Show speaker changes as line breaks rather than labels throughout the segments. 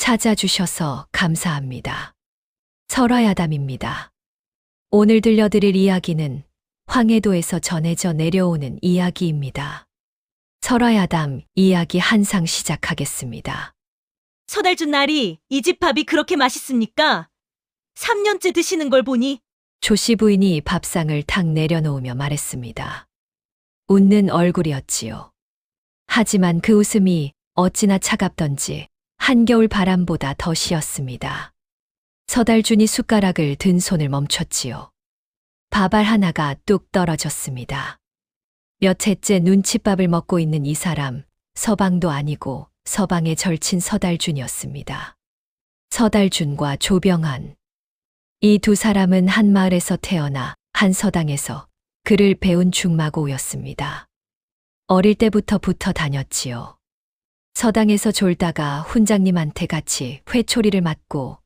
찾아주셔서 감사합니다. 설화야담입니다. 오늘 들려드릴 이야기는 황해도에서 전해져 내려오는 이야기입니다. 설화야담 이야기 한상 시작하겠습니다.
서달준 날이 이 집 밥이 그렇게 맛있습니까? 3년째 드시는 걸 보니
조씨 부인이 밥상을 탁 내려놓으며 말했습니다. 웃는 얼굴이었지요. 하지만 그 웃음이 어찌나 차갑던지 한겨울 바람보다 더 시었습니다. 서달준이 숟가락을 든 손을 멈췄지요. 밥알 하나가 뚝 떨어졌습니다. 몇 해째 눈칫밥을 먹고 있는 이 사람, 서방도 아니고 서방에 절친 서달준이었습니다. 서달준과 조병한. 이 두 사람은 한 마을에서 태어나 한 서당에서 글을 배운 중마고였습니다. 어릴 때부터 붙어 다녔지요. 서당에서 졸다가 훈장님한테 같이 회초리를 맞고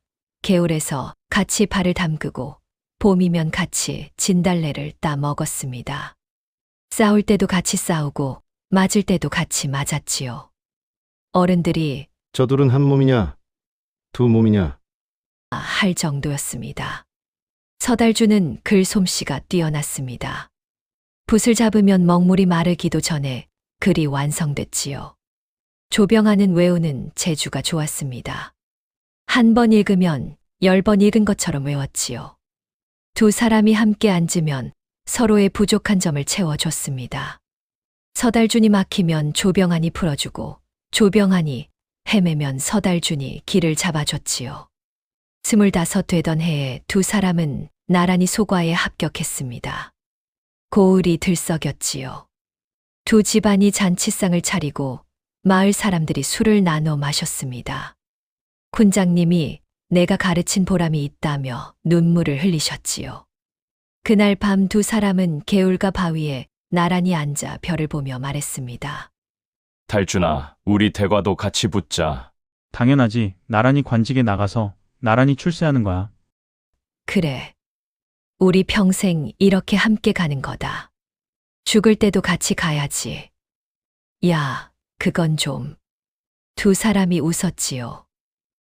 개울에서 같이 발을 담그고 봄이면 같이 진달래를 따 먹었습니다. 싸울 때도 같이 싸우고 맞을 때도 같이 맞았지요. 어른들이
저둘은 한 몸이냐? 두 몸이냐?
할 정도였습니다. 서달준은 글 솜씨가 뛰어났습니다. 붓을 잡으면 먹물이 마르기도 전에 글이 완성됐지요. 조병하는 외우는 재주가 좋았습니다. 한 번 읽으면 10번 읽은 것처럼 외웠지요. 두 사람이 함께 앉으면 서로의 부족한 점을 채워줬습니다. 서달준이 막히면 조병한이 풀어주고 조병한이 헤매면 서달준이 길을 잡아줬지요. 25 되던 해에 두 사람은 나란히 소과에 합격했습니다. 고을이 들썩였지요. 두 집안이 잔치상을 차리고 마을 사람들이 술을 나눠 마셨습니다. 훈장님이 내가 가르친 보람이 있다며 눈물을 흘리셨지요. 그날 밤 두 사람은 개울가 바위에 나란히 앉아 별을 보며 말했습니다.
달준아, 우리 대과도 같이 붙자.
당연하지. 나란히 관직에 나가서 나란히 출세하는 거야.
그래. 우리 평생 이렇게 함께 가는 거다. 죽을 때도 같이 가야지. 야, 그건 좀. 두 사람이 웃었지요.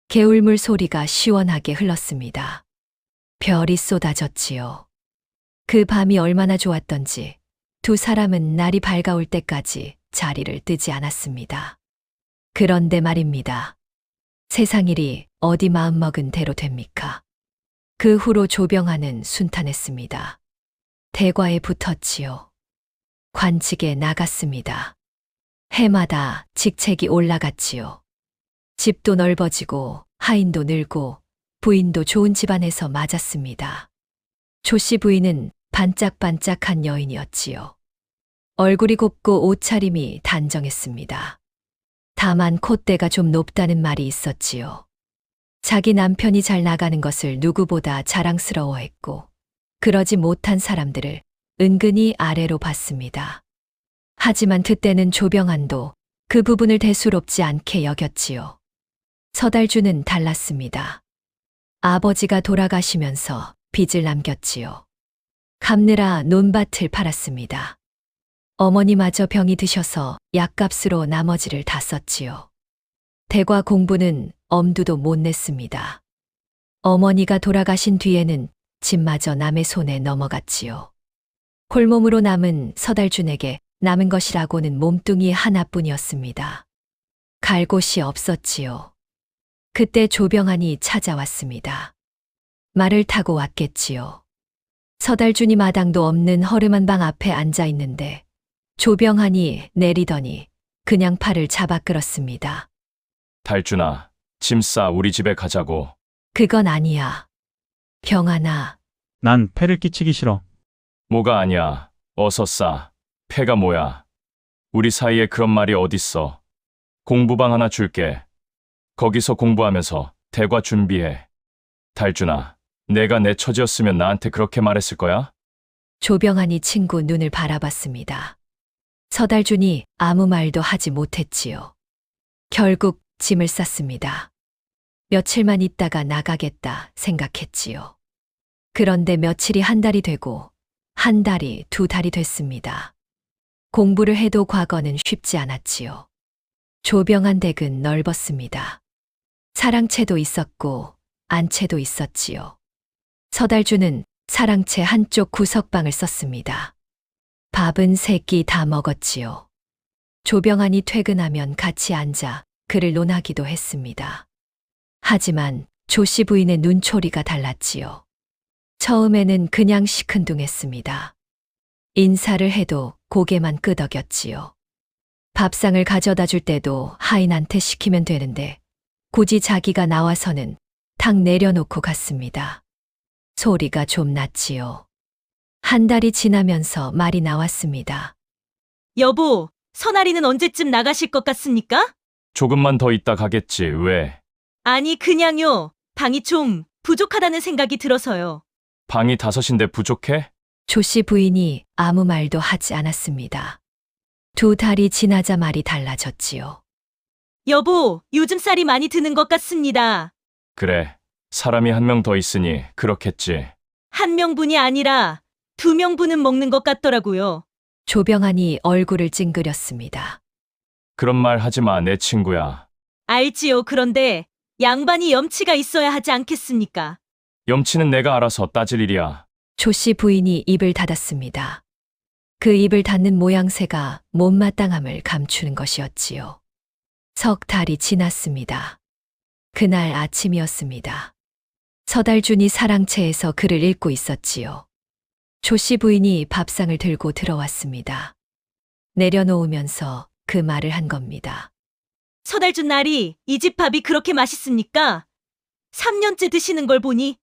개울물 소리가 시원하게 흘렀습니다. 별이 쏟아졌지요. 그 밤이 얼마나 좋았던지 두 사람은 날이 밝아올 때까지 자리를 뜨지 않았습니다. 그런데 말입니다. 세상 일이 어디 마음먹은 대로 됩니까? 그 후로 조병하는 순탄했습니다. 대과에 붙었지요. 관직에 나갔습니다. 해마다 직책이 올라갔지요. 집도 넓어지고 하인도 늘고 부인도 좋은 집안에서 맞았습니다. 조씨 부인은 반짝반짝한 여인이었지요. 얼굴이 곱고 옷차림이 단정했습니다. 다만 콧대가 좀 높다는 말이 있었지요. 자기 남편이 잘 나가는 것을 누구보다 자랑스러워했고 그러지 못한 사람들을 은근히 아래로 봤습니다. 하지만 그때는 조병한도 그 부분을 대수롭지 않게 여겼지요. 서달준은 달랐습니다. 아버지가 돌아가시면서 빚을 남겼지요. 갚느라 논밭을 팔았습니다. 어머니마저 병이 드셔서 약값으로 나머지를 다 썼지요. 대과 공부는 엄두도 못 냈습니다. 어머니가 돌아가신 뒤에는 집마저 남의 손에 넘어갔지요. 홀몸으로 남은 서달준에게 남은 것이라고는 몸뚱이 하나뿐이었습니다. 갈 곳이 없었지요. 그때 조병한이 찾아왔습니다. 말을 타고 왔겠지요. 서달준이 마당도 없는 허름한 방 앞에 앉아 있는데 조병한이 내리더니 그냥 팔을 잡아 끌었습니다.
달준아, 짐 싸 우리 집에 가자고.
그건 아니야. 병한아,
난 폐를 끼치기 싫어.
뭐가 아니야. 어서 싸. 폐가 뭐야. 우리 사이에 그런 말이 어딨어. 공부방 하나 줄게. 거기서 공부하면서 대과 준비해. 달준아, 내가 내 처지였으면 나한테 그렇게 말했을 거야?
조병한이 친구 눈을 바라봤습니다. 서달준이 아무 말도 하지 못했지요. 결국 짐을 쌌습니다. 며칠만 있다가 나가겠다 생각했지요. 그런데 며칠이 한 달이 되고 한 달이 두 달이 됐습니다. 공부를 해도 과거는 쉽지 않았지요. 조병한 댁은 넓었습니다. 사랑채도 있었고 안채도 있었지요. 서달주는 사랑채 한쪽 구석방을 썼습니다. 밥은 세 끼 다 먹었지요. 조병안이 퇴근하면 같이 앉아 그를 논하기도 했습니다. 하지만 조씨 부인의 눈초리가 달랐지요. 처음에는 그냥 시큰둥했습니다. 인사를 해도 고개만 끄덕였지요. 밥상을 가져다 줄 때도 하인한테 시키면 되는데 굳이 자기가 나와서는 탁 내려놓고 갔습니다. 소리가 좀 났지요. 한 달이 지나면서 말이 나왔습니다.
여보, 선아리는 언제쯤 나가실 것 같습니까?
조금만 더 있다 가겠지. 왜?
아니, 그냥요. 방이 좀 부족하다는 생각이 들어서요.
방이 5인데 부족해?
조씨 부인이 아무 말도 하지 않았습니다. 2달이 지나자 말이 달라졌지요.
여보, 요즘 쌀이 많이 드는 것 같습니다.
그래. 사람이 한 명 더 있으니 그렇겠지.
한 명분이 아니라 2명분은 먹는 것 같더라고요.
조병안이 얼굴을 찡그렸습니다.
그런 말 하지 마, 내 친구야.
알지요. 그런데 양반이 염치가 있어야 하지 않겠습니까?
염치는 내가 알아서 따질 일이야.
조씨 부인이 입을 닫았습니다. 그 입을 닫는 모양새가 못마땅함을 감추는 것이었지요. 3달이 지났습니다. 그날 아침이었습니다. 서달준이 사랑채에서 글을 읽고 있었지요. 조씨 부인이 밥상을 들고 들어왔습니다. 내려놓으면서 그 말을 한 겁니다.
서달준 날이 이 집 밥이 그렇게 맛있습니까? 3년째 드시는 걸 보니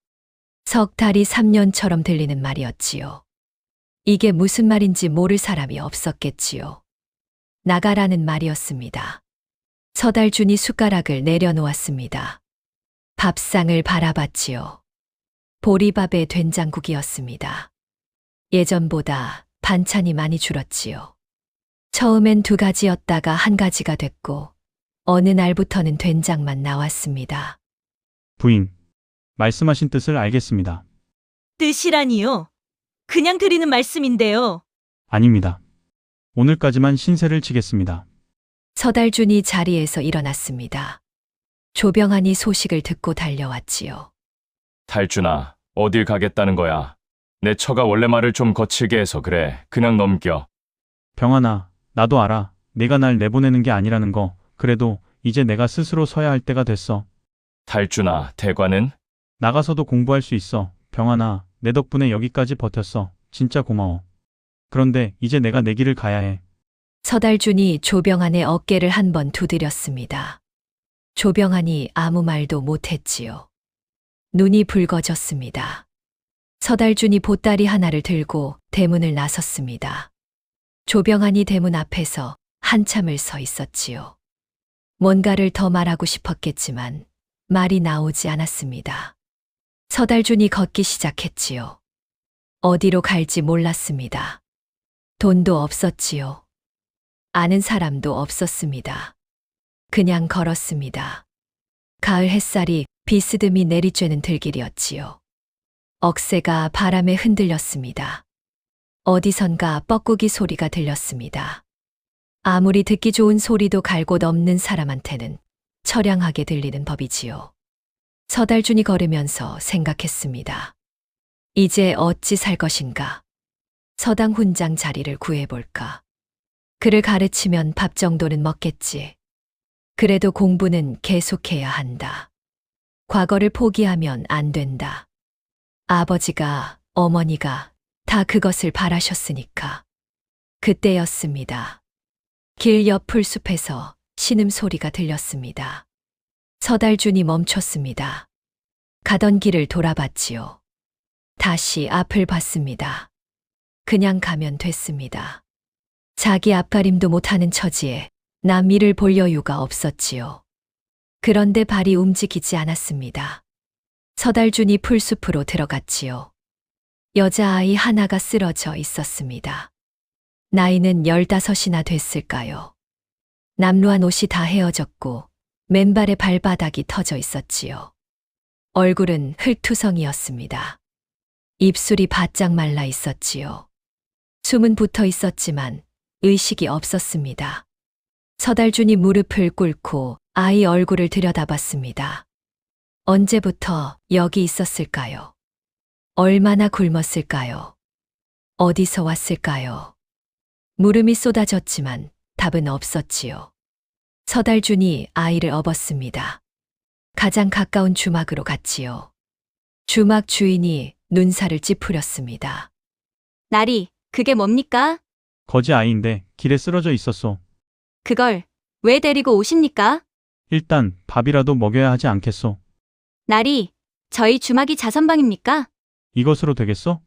3달이 3년처럼 들리는 말이었지요. 이게 무슨 말인지 모를 사람이 없었겠지요. 나가라는 말이었습니다. 서달준이 숟가락을 내려놓았습니다. 밥상을 바라봤지요. 보리밥에 된장국이었습니다. 예전보다 반찬이 많이 줄었지요. 처음엔 2가지였다가 1가지가 됐고 어느 날부터는 된장만 나왔습니다.
부인, 말씀하신 뜻을 알겠습니다.
뜻이라니요? 그냥 드리는 말씀인데요.
아닙니다. 오늘까지만 신세를 지겠습니다.
서달준이 자리에서 일어났습니다. 조병안이 소식을 듣고 달려왔지요.
달준아, 어딜 가겠다는 거야? 내 처가 원래 말을 좀 거칠게 해서 그래. 그냥 넘겨.
병아나, 나도 알아. 네가 날 내보내는 게 아니라는 거. 그래도 이제 내가 스스로 서야 할 때가 됐어.
달준아, 대관은?
나가서도 공부할 수 있어. 병아나, 내 덕분에 여기까지 버텼어. 진짜 고마워. 그런데 이제 내가 내 길을 가야 해.
서달준이 조병안의 어깨를 한 번 두드렸습니다. 조병안이 아무 말도 못했지요. 눈이 붉어졌습니다. 서달준이 보따리 하나를 들고 대문을 나섰습니다. 조병안이 대문 앞에서 한참을 서 있었지요. 뭔가를 더 말하고 싶었겠지만 말이 나오지 않았습니다. 서달준이 걷기 시작했지요. 어디로 갈지 몰랐습니다. 돈도 없었지요. 아는 사람도 없었습니다. 그냥 걸었습니다. 가을 햇살이 비스듬히 내리쬐는 들길이었지요. 억새가 바람에 흔들렸습니다. 어디선가 뻐꾸기 소리가 들렸습니다. 아무리 듣기 좋은 소리도 갈 곳 없는 사람한테는 처량하게 들리는 법이지요. 서달준이 걸으면서 생각했습니다. 이제 어찌 살 것인가? 서당 훈장 자리를 구해볼까? 그를 가르치면 밥 정도는 먹겠지. 그래도 공부는 계속해야 한다. 과거를 포기하면 안 된다. 아버지가, 어머니가 다 그것을 바라셨으니까. 그때였습니다. 길 옆 풀숲에서 신음소리가 들렸습니다. 서달준이 멈췄습니다. 가던 길을 돌아봤지요. 다시 앞을 봤습니다. 그냥 가면 됐습니다. 자기 앞가림도 못하는 처지에 남일을 볼 여유가 없었지요. 그런데 발이 움직이지 않았습니다. 서달준이 풀숲으로 들어갔지요. 여자아이 하나가 쓰러져 있었습니다. 나이는 15이나 됐을까요? 남루한 옷이 다 헤어졌고 맨발의 발바닥이 터져 있었지요. 얼굴은 흙투성이었습니다. 입술이 바짝 말라 있었지요. 숨은 붙어 있었지만 의식이 없었습니다. 서달준이 무릎을 꿇고 아이 얼굴을 들여다봤습니다. 언제부터 여기 있었을까요? 얼마나 굶었을까요? 어디서 왔을까요? 물음이 쏟아졌지만 답은 없었지요. 서달준이 아이를 업었습니다. 가장 가까운 주막으로 갔지요. 주막 주인이 눈살을 찌푸렸습니다.
나리, 그게 뭡니까?
거지 아이인데 길에 쓰러져 있었소.
그걸 왜 데리고 오십니까?
일단 밥이라도 먹여야 하지 않겠소.
나리, 저희 주막이 자선방입니까?
이것으로 되겠소?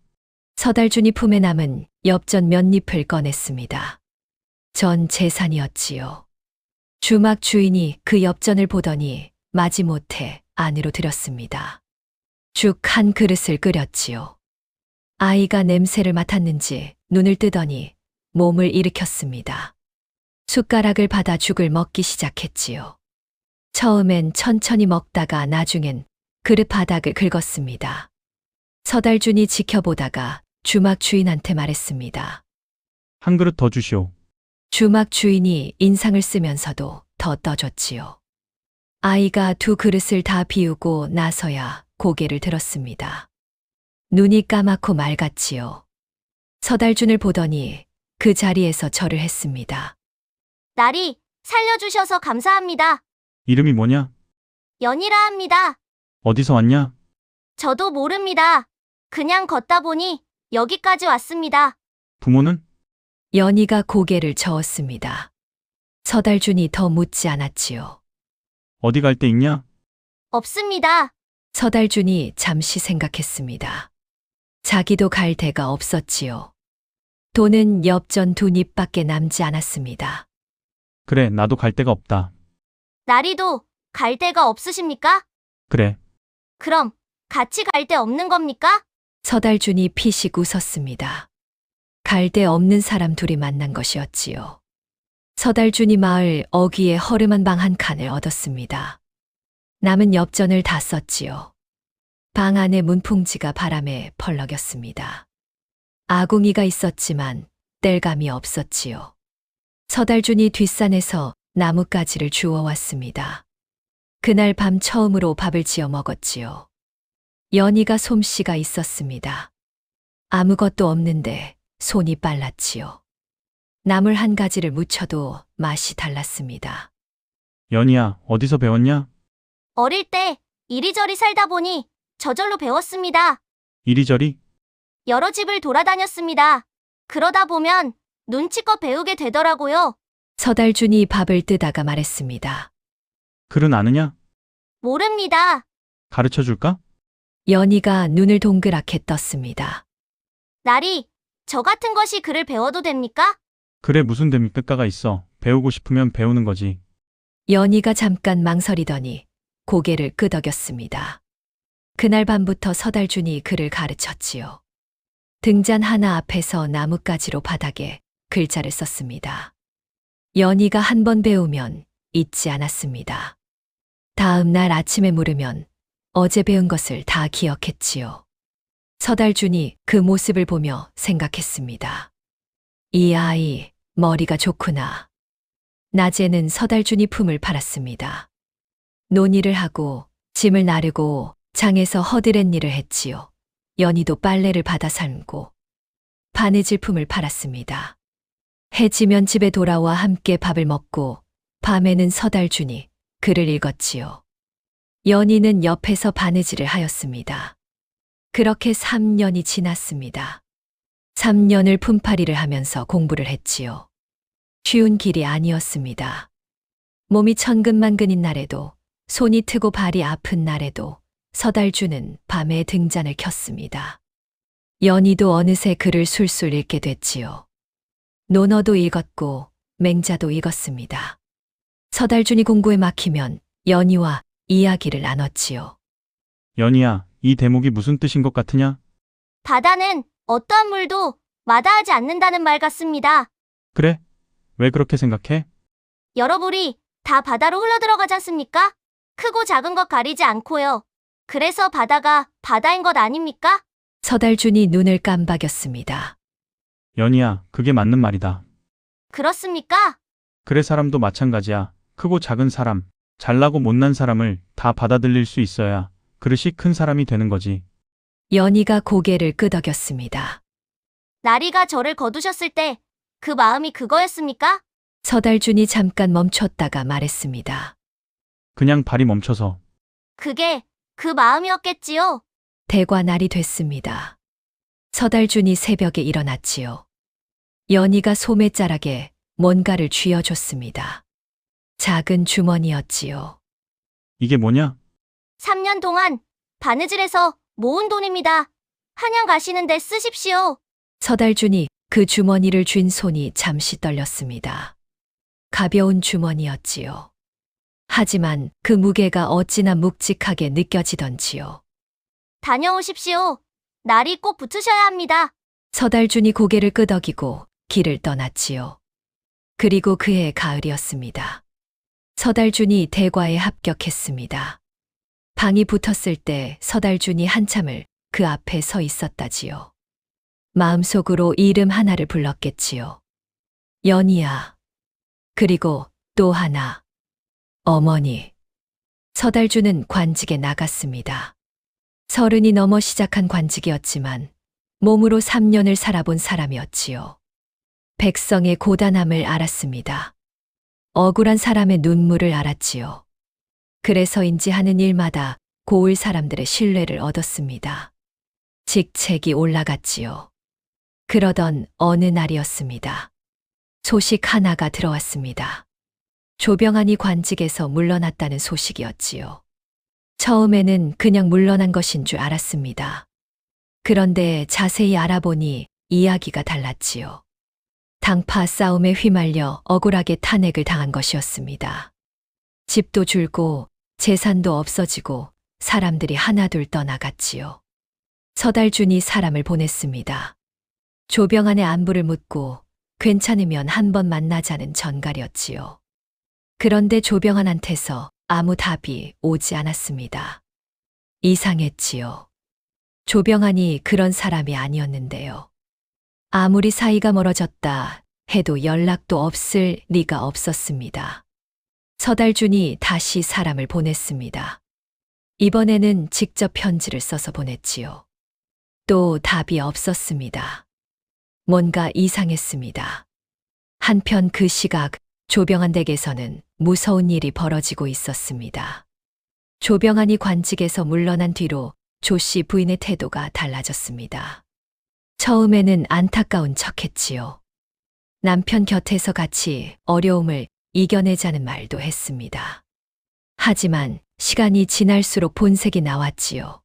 서달준이 품에 남은 엽전 몇 잎을 꺼냈습니다. 전 재산이었지요. 주막 주인이 그 엽전을 보더니 마지못해 안으로 들였습니다. 죽 한 그릇을 끓였지요. 아이가 냄새를 맡았는지 눈을 뜨더니 몸을 일으켰습니다. 숟가락을 받아 죽을 먹기 시작했지요. 처음엔 천천히 먹다가 나중엔 그릇 바닥을 긁었습니다. 서달준이 지켜보다가 주막 주인한테 말했습니다.
한 그릇 더 주시오.
주막 주인이 인상을 쓰면서도 더 떠줬지요. 아이가 두 그릇을 다 비우고 나서야 고개를 들었습니다. 눈이 까맣고 맑았지요. 서달준을 보더니 그 자리에서 절을 했습니다.
나리, 살려주셔서 감사합니다.
이름이 뭐냐?
연이라 합니다.
어디서 왔냐?
저도 모릅니다. 그냥 걷다 보니 여기까지 왔습니다.
부모는?
연희가 고개를 저었습니다. 서달준이 더 묻지 않았지요.
어디 갈 데 있냐?
없습니다.
서달준이 잠시 생각했습니다. 자기도 갈 데가 없었지요. 돈은 엽전 두 잎밖에 남지 않았습니다.
그래, 나도 갈 데가 없다.
나리도 갈 데가 없으십니까?
그래,
그럼 같이 갈 데 없는 겁니까?
서달준이 피식 웃었습니다. 갈 데 없는 사람 둘이 만난 것이었지요. 서달준이 마을 어귀에 허름한 방 한 칸을 얻었습니다. 남은 엽전을 다 썼지요. 방 안의 문풍지가 바람에 펄럭였습니다. 아궁이가 있었지만 뗄감이 없었지요. 서달준이 뒷산에서 나뭇가지를 주워왔습니다. 그날 밤 처음으로 밥을 지어 먹었지요. 연희가 솜씨가 있었습니다. 아무것도 없는데 손이 빨랐지요. 나물 한 가지를 무쳐도 맛이 달랐습니다.
연희야, 어디서 배웠냐?
어릴 때 이리저리 살다 보니 저절로 배웠습니다.
이리저리?
여러 집을 돌아다녔습니다. 그러다 보면 눈치껏 배우게 되더라고요.
서달준이 밥을 뜨다가 말했습니다.
글은 아느냐?
모릅니다.
가르쳐 줄까?
연희가 눈을 동그랗게 떴습니다.
나리, 저 같은 것이 글을 배워도 됩니까?
그래, 무슨 됩니까가 있어. 배우고 싶으면 배우는 거지.
연희가 잠깐 망설이더니 고개를 끄덕였습니다. 그날 밤부터 서달준이 그를 가르쳤지요. 등잔 하나 앞에서 나뭇가지로 바닥에 글자를 썼습니다. 연희가 한 번 배우면 잊지 않았습니다. 다음 날 아침에 물으면 어제 배운 것을 다 기억했지요. 서달준이 그 모습을 보며 생각했습니다. 이 아이 머리가 좋구나. 낮에는 서달준이 품을 팔았습니다. 논일을 하고 짐을 나르고 장에서 허드렛 일을 했지요. 연희도 빨래를 받아 삶고 바느질 품을 팔았습니다. 해지면 집에 돌아와 함께 밥을 먹고 밤에는 서달준이 글을 읽었지요. 연희는 옆에서 바느질을 하였습니다. 그렇게 3년이 지났습니다. 3년을 품팔이를 하면서 공부를 했지요. 쉬운 길이 아니었습니다. 몸이 천근만근인 날에도 손이 트고 발이 아픈 날에도 서달준은 밤에 등잔을 켰습니다. 연희도 어느새 글을 술술 읽게 됐지요. 논어도 읽었고 맹자도 읽었습니다. 서달준이 공부에 막히면 연희와 이야기를 나눴지요.
연희야, 이 대목이 무슨 뜻인 것 같으냐?
바다는 어떠한 물도 마다하지 않는다는 말 같습니다.
그래? 왜 그렇게 생각해?
여러 물이 다 바다로 흘러들어가지 않습니까? 크고 작은 것 가리지 않고요. 그래서 바다가 바다인 것 아닙니까?
서달준이 눈을 깜박였습니다.
연희야, 그게 맞는 말이다.
그렇습니까?
그래, 사람도 마찬가지야. 크고 작은 사람, 잘나고 못난 사람을 다 받아들일 수 있어야 그릇이 큰 사람이 되는 거지.
연희가 고개를 끄덕였습니다.
나리가 저를 거두셨을 때 그 마음이 그거였습니까?
서달준이 잠깐 멈췄다가 말했습니다.
그냥 발이 멈춰서.
그게 그 마음이었겠지요.
대관날이 됐습니다. 서달준이 새벽에 일어났지요. 연희가 소매자락에 뭔가를 쥐어줬습니다. 작은 주머니였지요.
이게 뭐냐?
3년 동안 바느질해서 모은 돈입니다. 한양 가시는데 쓰십시오.
서달준이 그 주머니를 쥔 손이 잠시 떨렸습니다. 가벼운 주머니였지요. 하지만 그 무게가 어찌나 묵직하게 느껴지던지요.
다녀오십시오. 날이 꼭 붙으셔야 합니다.
서달준이 고개를 끄덕이고 길을 떠났지요. 그리고 그해 가을이었습니다. 서달준이 대과에 합격했습니다. 방이 붙었을 때 서달준이 한참을 그 앞에 서 있었다지요. 마음속으로 이름 하나를 불렀겠지요. 연희야. 그리고 또 하나. 어머니. 서달준은 관직에 나갔습니다. 30이 넘어 시작한 관직이었지만 몸으로 3년을 살아본 사람이었지요. 백성의 고단함을 알았습니다. 억울한 사람의 눈물을 알았지요. 그래서인지 하는 일마다 고을 사람들의 신뢰를 얻었습니다. 직책이 올라갔지요. 그러던 어느 날이었습니다. 소식 하나가 들어왔습니다. 조병안이 관직에서 물러났다는 소식이었지요. 처음에는 그냥 물러난 것인 줄 알았습니다. 그런데 자세히 알아보니 이야기가 달랐지요. 당파 싸움에 휘말려 억울하게 탄핵을 당한 것이었습니다. 집도 줄고 재산도 없어지고 사람들이 하나둘 떠나갔지요. 서달준이 사람을 보냈습니다. 조병안의 안부를 묻고 괜찮으면 한번 만나자는 전갈이었지요. 그런데 조병안한테서 아무 답이 오지 않았습니다. 이상했지요. 조병안이 그런 사람이 아니었는데요. 아무리 사이가 멀어졌다 해도 연락도 없을 리가 없었습니다. 서달준이 다시 사람을 보냈습니다. 이번에는 직접 편지를 써서 보냈지요. 또 답이 없었습니다. 뭔가 이상했습니다. 한편 그 시각 조병안 댁에서는 무서운 일이 벌어지고 있었습니다. 조병안이 관직에서 물러난 뒤로 조씨 부인의 태도가 달라졌습니다. 처음에는 안타까운 척했지요. 남편 곁에서 같이 어려움을 이겨내자는 말도 했습니다. 하지만 시간이 지날수록 본색이 나왔지요.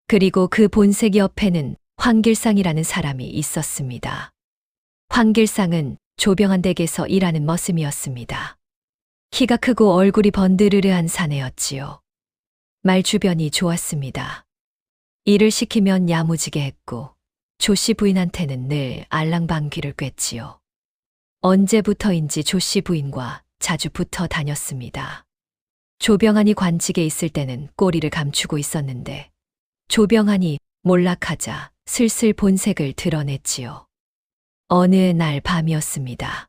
그리고 그 본색 옆에는 황길상이라는 사람이 있었습니다. 황길상은 조병안 댁에서 일하는 머슴이었습니다. 키가 크고 얼굴이 번드르르한 사내였지요. 말 주변이 좋았습니다. 일을 시키면 야무지게 했고 조씨 부인한테는 늘 알랑방귀를 꿰지요. 언제부터인지 조씨 부인과 자주 붙어 다녔습니다. 조병안이 관직에 있을 때는 꼬리를 감추고 있었는데 조병안이 몰락하자 슬슬 본색을 드러냈지요. 어느 날 밤이었습니다.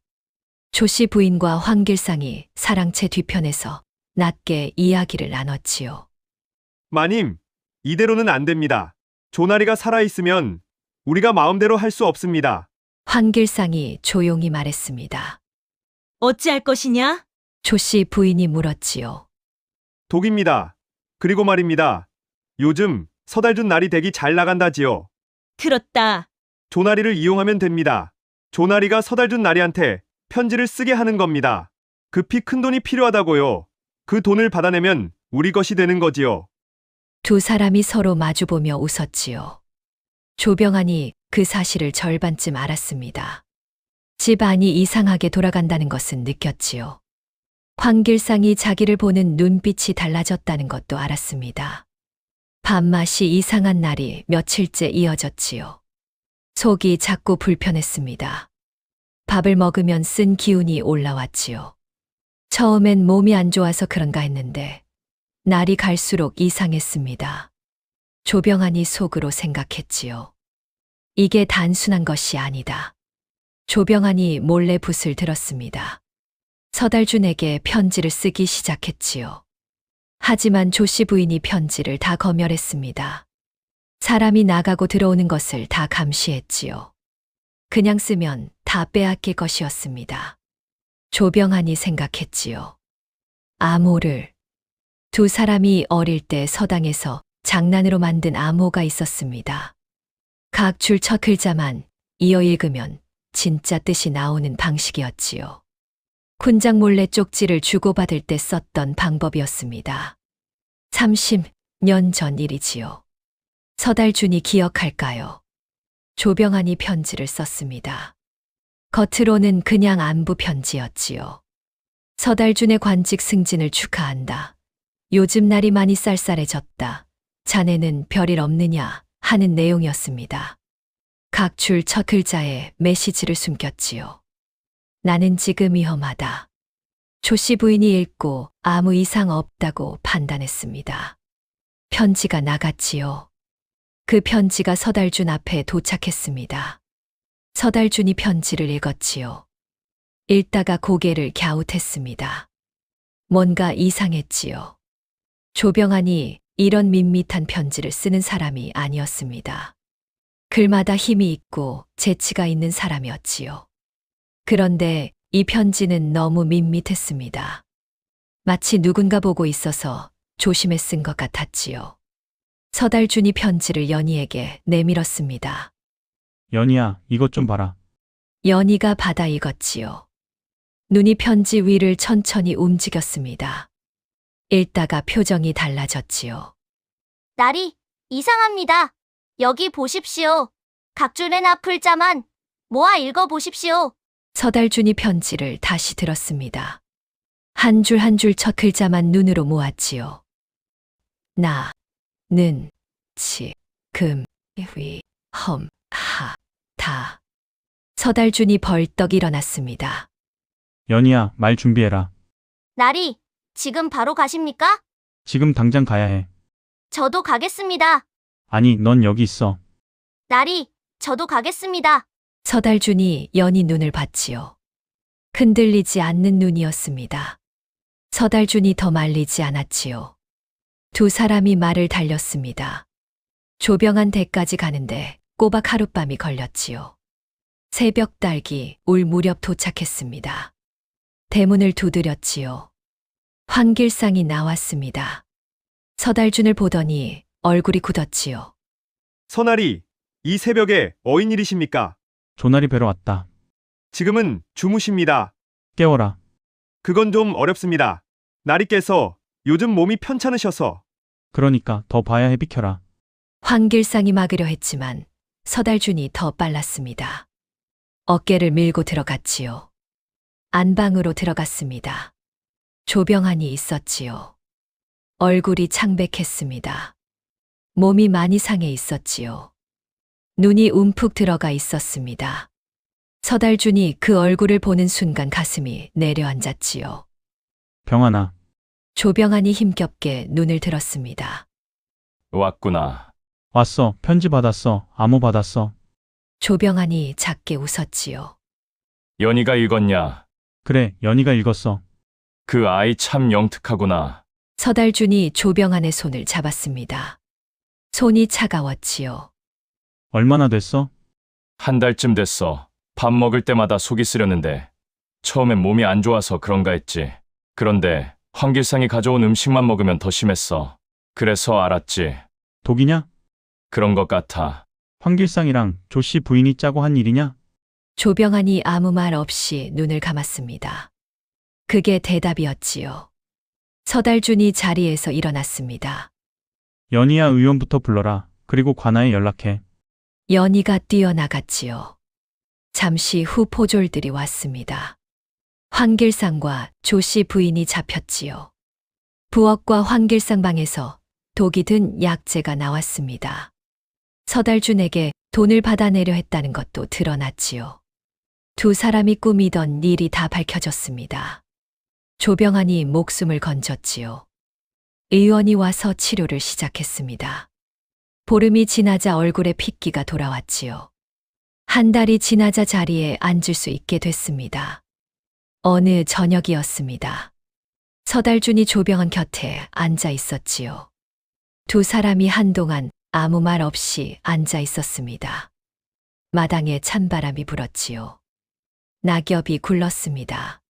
조씨 부인과 황길상이 사랑채 뒤편에서 낮게 이야기를 나눴지요.
마님, 이대로는 안 됩니다. 조나리가 살아있으면 우리가 마음대로 할 수 없습니다.
황길상이 조용히 말했습니다.
어찌할 것이냐?
조씨 부인이 물었지요.
독입니다. 그리고 말입니다. 요즘 서달준 날이 댁이 잘 나간다지요.
들었다.
조나리를 이용하면 됩니다. 조나리가 서달준 나리한테 편지를 쓰게 하는 겁니다. 급히 큰 돈이 필요하다고요. 그 돈을 받아내면 우리 것이 되는 거지요.
두 사람이 서로 마주보며 웃었지요. 조병안이 그 사실을 절반쯤 알았습니다. 집안이 이상하게 돌아간다는 것은 느꼈지요. 황길상이 자기를 보는 눈빛이 달라졌다는 것도 알았습니다. 밥맛이 이상한 날이 며칠째 이어졌지요. 속이 자꾸 불편했습니다. 밥을 먹으면 쓴 기운이 올라왔지요. 처음엔 몸이 안 좋아서 그런가 했는데 날이 갈수록 이상했습니다. 조병안이 속으로 생각했지요. 이게 단순한 것이 아니다. 조병안이 몰래 붓을 들었습니다. 서달준에게 편지를 쓰기 시작했지요. 하지만 조 씨 부인이 편지를 다 검열했습니다. 사람이 나가고 들어오는 것을 다 감시했지요. 그냥 쓰면 다 빼앗길 것이었습니다. 조병환이 생각했지요. 암호를. 두 사람이 어릴 때 서당에서 장난으로 만든 암호가 있었습니다. 각 줄 첫 글자만 이어 읽으면 진짜 뜻이 나오는 방식이었지요. 군장 몰래 쪽지를 주고받을 때 썼던 방법이었습니다. 30년 전 일이지요. 서달준이 기억할까요? 조병환이 편지를 썼습니다. 겉으로는 그냥 안부 편지였지요. 서달준의 관직 승진을 축하한다. 요즘 날이 많이 쌀쌀해졌다. 자네는 별일 없느냐 하는 내용이었습니다. 각 줄 첫 글자에 메시지를 숨겼지요. 나는 지금 위험하다. 조 씨 부인이 읽고 아무 이상 없다고 판단했습니다. 편지가 나갔지요. 그 편지가 서달준 앞에 도착했습니다. 서달준이 편지를 읽었지요. 읽다가 고개를 갸웃했습니다. 뭔가 이상했지요. 조병환이 이런 밋밋한 편지를 쓰는 사람이 아니었습니다. 글마다 힘이 있고 재치가 있는 사람이었지요. 그런데 이 편지는 너무 밋밋했습니다. 마치 누군가 보고 있어서 조심해 쓴 것 같았지요. 서달준이 편지를 연희에게 내밀었습니다.
연희야, 이것 좀 봐라.
연희가 받아 읽었지요. 눈이 편지 위를 천천히 움직였습니다. 읽다가 표정이 달라졌지요.
날이 이상합니다. 여기 보십시오. 각 줄엔 앞 글자만 모아 읽어보십시오.
서달준이 편지를 다시 들었습니다. 한 줄 한 줄 첫 글자만 눈으로 모았지요. 나, 는, 치, 금, 위, 험, 하, 다. 서달준이 벌떡 일어났습니다.
연희야, 말 준비해라.
날이 지금 바로 가십니까?
지금 당장 가야 해.
저도 가겠습니다.
아니, 넌 여기 있어.
날이 저도 가겠습니다.
서달준이 연희 눈을 봤지요. 흔들리지 않는 눈이었습니다. 서달준이 더 말리지 않았지요. 두 사람이 말을 달렸습니다. 조병한 댁까지 가는데 꼬박 하룻밤이 걸렸지요. 새벽 달기 올 무렵 도착했습니다. 대문을 두드렸지요. 황길상이 나왔습니다. 서달준을 보더니 얼굴이 굳었지요.
선아리, 이 새벽에 어인일이십니까?
조나리 뵈러 왔다.
지금은 주무십니다.
깨워라.
그건 좀 어렵습니다. 나리께서 요즘 몸이 편찮으셔서.
그러니까 더 봐야 해. 비켜라.
황길상이 막으려 했지만 서달준이 더 빨랐습니다. 어깨를 밀고 들어갔지요. 안방으로 들어갔습니다. 조병환이 있었지요. 얼굴이 창백했습니다. 몸이 많이 상해 있었지요. 눈이 움푹 들어가 있었습니다. 서달준이 그 얼굴을 보는 순간 가슴이 내려앉았지요.
병환아.
조병환이 힘겹게 눈을 들었습니다.
왔구나.
왔어. 편지 받았어. 암호 받았어.
조병환이 작게 웃었지요.
연희가 읽었냐?
그래, 연희가 읽었어.
그 아이 참 영특하구나.
서달준이 조병환의 손을 잡았습니다. 손이 차가웠지요.
얼마나 됐어?
한 달쯤 됐어. 밥 먹을 때마다 속이 쓰렸는데 처음엔 몸이 안 좋아서 그런가 했지. 그런데 황길상이 가져온 음식만 먹으면 더 심했어. 그래서 알았지.
독이냐?
그런 것 같아.
황길상이랑 조씨 부인이 짜고 한 일이냐?
조병환이 아무 말 없이 눈을 감았습니다. 그게 대답이었지요. 서달준이 자리에서 일어났습니다.
연희야, 의원부터 불러라. 그리고 관아에 연락해.
연희가 뛰어나갔지요. 잠시 후 포졸들이 왔습니다. 황길상과 조씨 부인이 잡혔지요. 부엌과 황길상 방에서 독이 든 약재가 나왔습니다. 서달준에게 돈을 받아내려 했다는 것도 드러났지요. 두 사람이 꾸미던 일이 다 밝혀졌습니다. 조병환이 목숨을 건졌지요. 의원이 와서 치료를 시작했습니다. 보름이 지나자 얼굴에 핏기가 돌아왔지요. 한 달이 지나자 자리에 앉을 수 있게 됐습니다. 어느 저녁이었습니다. 서달준이 조병헌 곁에 앉아 있었지요. 두 사람이 한동안 아무 말 없이 앉아 있었습니다. 마당에 찬바람이 불었지요. 낙엽이 굴렀습니다.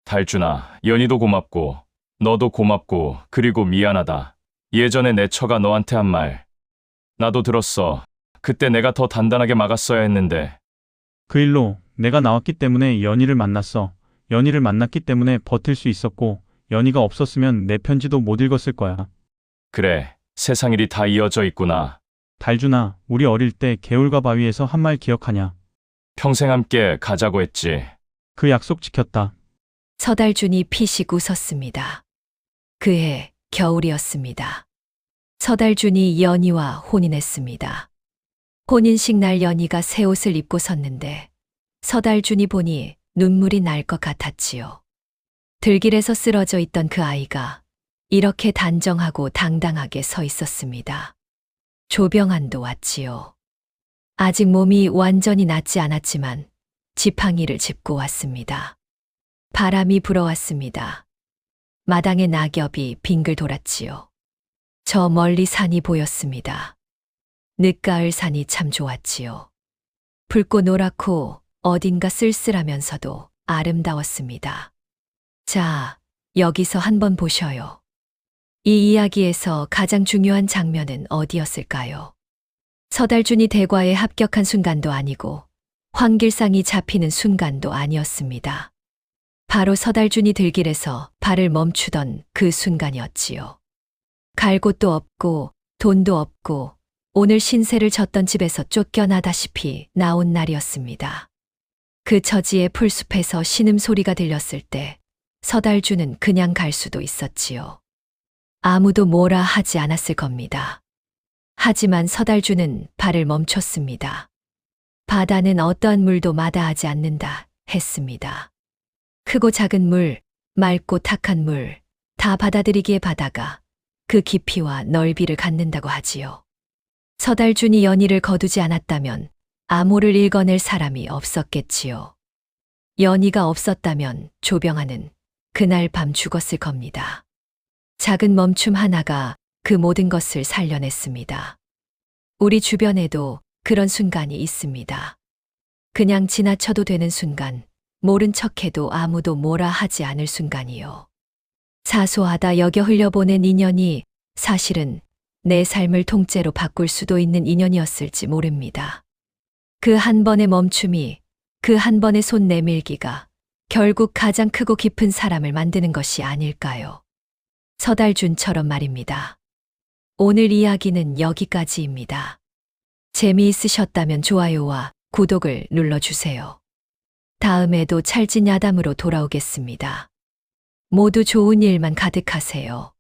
달준아, 연희도 고맙고, 너도 고맙고, 그리고 미안하다. 예전에 내 처가 너한테 한 말. 나도 들었어. 그때 내가 더 단단하게 막았어야 했는데.
그 일로 내가 나왔기 때문에 연희를 만났어. 연희를 만났기 때문에 버틸 수 있었고, 연희가 없었으면 내 편지도 못 읽었을 거야.
그래, 세상 일이 다 이어져 있구나.
달준아, 우리 어릴 때 개울가 바위에서 한 말 기억하냐?
평생 함께 가자고 했지.
그 약속 지켰다.
서달준이 피식 웃었습니다. 그해 겨울이었습니다. 서달준이 연희와 혼인했습니다. 혼인식 날 연희가 새 옷을 입고 섰는데 서달준이 보니 눈물이 날 것 같았지요. 들길에서 쓰러져 있던 그 아이가 이렇게 단정하고 당당하게 서 있었습니다. 조병안도 왔지요. 아직 몸이 완전히 낫지 않았지만 지팡이를 짚고 왔습니다. 바람이 불어왔습니다. 마당에 낙엽이 빙글 돌았지요. 저 멀리 산이 보였습니다. 늦가을 산이 참 좋았지요. 붉고 노랗고 어딘가 쓸쓸하면서도 아름다웠습니다. 자, 여기서 한번 보셔요. 이 이야기에서 가장 중요한 장면은 어디였을까요? 서달준이 대과에 합격한 순간도 아니고 황길상이 잡히는 순간도 아니었습니다. 바로 서달준이 들길에서 발을 멈추던 그 순간이었지요. 갈 곳도 없고 돈도 없고 오늘 신세를 졌던 집에서 쫓겨나다시피 나온 날이었습니다. 그 처지의 풀숲에서 신음소리가 들렸을 때 서달준은 그냥 갈 수도 있었지요. 아무도 뭐라 하지 않았을 겁니다. 하지만 서달준은 발을 멈췄습니다. 바다는 어떠한 물도 마다하지 않는다 했습니다. 크고 작은 물, 맑고 탁한 물, 다 받아들이기에 바다가 그 깊이와 넓이를 갖는다고 하지요. 서달준이 연희를 거두지 않았다면 암호를 읽어낼 사람이 없었겠지요. 연희가 없었다면 조병안은 그날 밤 죽었을 겁니다. 작은 멈춤 하나가 그 모든 것을 살려냈습니다. 우리 주변에도 그런 순간이 있습니다. 그냥 지나쳐도 되는 순간, 모른 척해도 아무도 뭐라 하지 않을 순간이요. 사소하다 여겨 흘려보낸 인연이 사실은 내 삶을 통째로 바꿀 수도 있는 인연이었을지 모릅니다. 그 한 번의 멈춤이, 그 한 번의 손 내밀기가 결국 가장 크고 깊은 사람을 만드는 것이 아닐까요? 서달준처럼 말입니다. 오늘 이야기는 여기까지입니다. 재미있으셨다면 좋아요와 구독을 눌러주세요. 다음에도 찰진 야담으로 돌아오겠습니다. 모두 좋은 일만 가득하세요.